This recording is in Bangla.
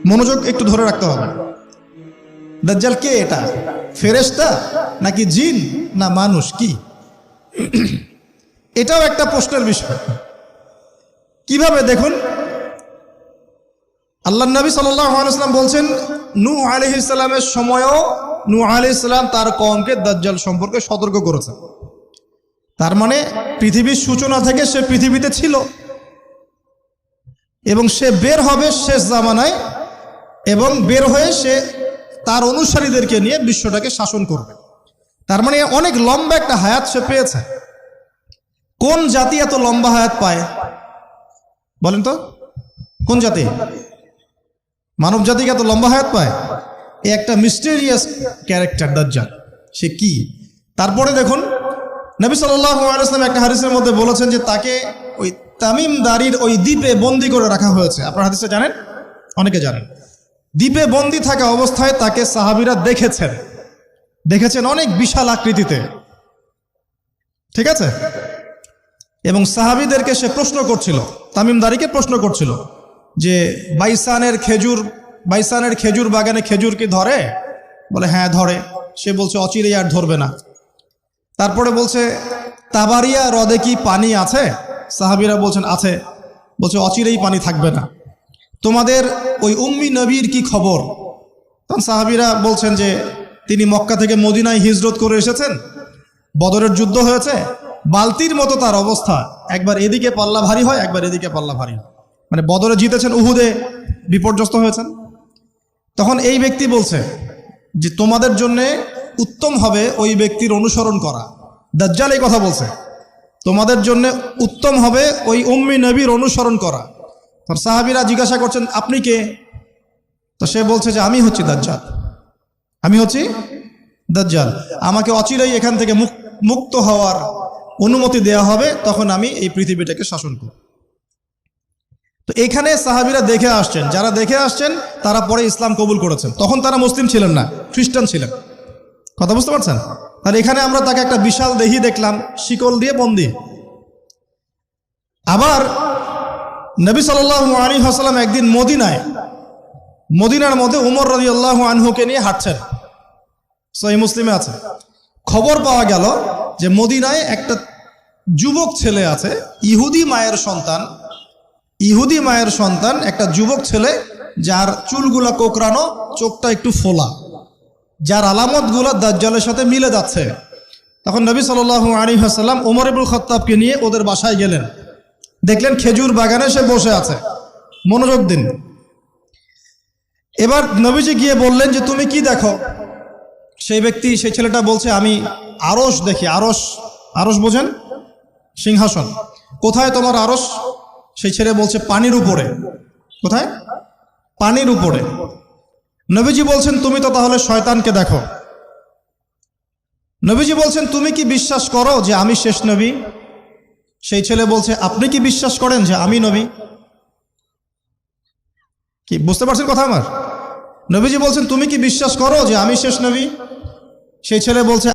মনোযোগ একটু ধরে রাখতে হবে। দাজ্জাল কে? এটা ফেরেশতা নাকি জিন না মানুষ? কি এটাও একটা প্রশ্নের বিষয়। কিভাবে? দেখুন, আল্লাহ নবী সাল্লাল্লাহু আলাইহি ওয়াসাল্লাম বলছেন, নূহ আলাইহিস সালামের সময়ও নূহ আলাইহিস সালাম তার কওমকে দাজ্জাল সম্পর্কে সতর্ক করেছেন। তার মানে পৃথিবীর সূচনা থেকে সে পৃথিবীতে ছিল এবং সে বের হবে শেষ জামানায়, এবং বের হয়ে সে তার অনুসারীদেরকে নিয়ে বিশ্বটাকে শাসন করবে। তার মানে অনেক লম্বা একটা হায়াত সে পেয়েছে। কোন জাতি এত লম্বা হায়াত পায় বলেন তো? কোন জাতি মানব জাতিকে এত লম্বা হায়াত পায়? এই একটা মিস্টেরিয়াস ক্যারেক্টার দাজ্জাল। সে কি? তারপরে দেখুন, নবী সাল্লাল্লাহু আলাইহি ওয়াসাল্লাম একটা হাদিসের মধ্যে বলেছেন যে তাকে ওই তামিম দারির ওই দ্বীপে বন্দী করে রাখা হয়েছে। আপনারা হাদিসটা জানেন? অনেকে জানেন। দ্বীপে বন্দী থাকা অবস্থায় তাকে সাহাবীরা দেখেছেন অনেক বিশাল আকৃতিতে, ঠিক আছে? এবং সাহাবীদেরকে সে প্রশ্ন করছিল, তামিম দারিকে প্রশ্ন করছিল যে বাইসানের খেজুর বাগানে খেজুর কি ধরে? বলে হ্যাঁ ধরে। সে বলছে অচিরেই আর ধরবে না। তারপরে বলছে তাবারিয়া হ্রদে কি পানি আছে? সাহাবীরা বলছেন আছে। বলছে অচিরেই পানি থাকবে না। তোমাদের ওই উম্মি নবীর কি খবর? তখন সাহাবীরা বলছেন যে তিনি মক্কা থেকে মদিনায় হিজরত করে এসেছেন, বদরের যুদ্ধ হয়েছে, বালতির মতো তার অবস্থা, একবার এদিকে পাল্লা ভারী হয়, একবার এদিকে পাল্লা ভারী হয়। মানে বদরে জিতেছেন, উহুদে বিপর্যস্ত হয়েছেন। তখন এই ব্যক্তি বলছে যে তোমাদের জন্য উত্তম হবে ওই ব্যক্তির অনুসরণ করা। দাজ্জাল এই কথা বলছে, তোমাদের জন্য উত্তম হবে ওই উম্মি নবীর অনুসরণ করা। তখন সাহাবীরা জিজ্ঞাসা করছেন আপনি কে? তো সে বলছে যে আমি হচ্ছি দাজ্জাল। আমাকে অচিরেই এখান থেকে মুক্ত হওয়ার অনুমতি দেয়া হবে, তখন আমি এই পৃথিবীটাকে শাসন করব। তো এখানে সাহাবীরা দেখে আসছেন, যারা দেখে আসছেন তারা পরে ইসলাম কবুল করেছেন। তখন তারা মুসলিম ছিলেন না, খ্রিস্টান ছিলেন। কথা বুঝতে পারছেন? তাহলে এখানে আমরা তাকে একটা বিশাল দেহি দেখলাম, শিকল দিয়ে বন্দী। আবার নবী সাল্লাল্লাহু আলাইহি ওয়াসাল্লাম একদিন মদিনার মধ্যে উমর রাদিয়াল্লাহু আনহুকে নিয়ে হাঁটছেন, সহিহ মুসলিমে আছে। খবর পাওয়া গেল যে মদিনায় একটা যুবক ছেলে আছে, ইহুদি মায়ের সন্তান একটা যুবক ছেলে, যার চুলগুলা কোকড়ানো, চোখটা একটু ফোলা, যার আলামতগুলো দাজ্জালের সাথে মিলে যাচ্ছে। তখন নবী সাল্লাল্লাহু আলাইহি ওয়াসাল্লাম ওমর ইবনুল খাত্তাবকে নিয়ে ওদের বাসায় গেলেন। দেখলেন খেজুর বাগানে সে বসে আছে। মনোযোগ দিন। এবার নবীজি গিয়ে বললেন যে তুমি কি দেখো? সেই ছেলেটা বলছে আমি আরশ দেখি। আরশ বোঝেন? সিংহাসন। কোথায় তোমার আরশ? সেই ছেলে বলছে পানির উপরে। কোথায়? পানির উপরে। নবীজি বলছেন তুমি তো তাহলে শয়তানকে দেখো। নবীজি বলছেন তুমি কি বিশ্বাস করো যে আমি শেষ নবী? সেই ছেলে বলছে আপনি কি বিশ্বাস করেন যে আমি নবী? কি বুঝতে পারছেন কথা আমার? নবীজি বলছেন তুমি কি বিশ্বাস করো যে আমি শেষ নবী? সেই ছেলে বলছে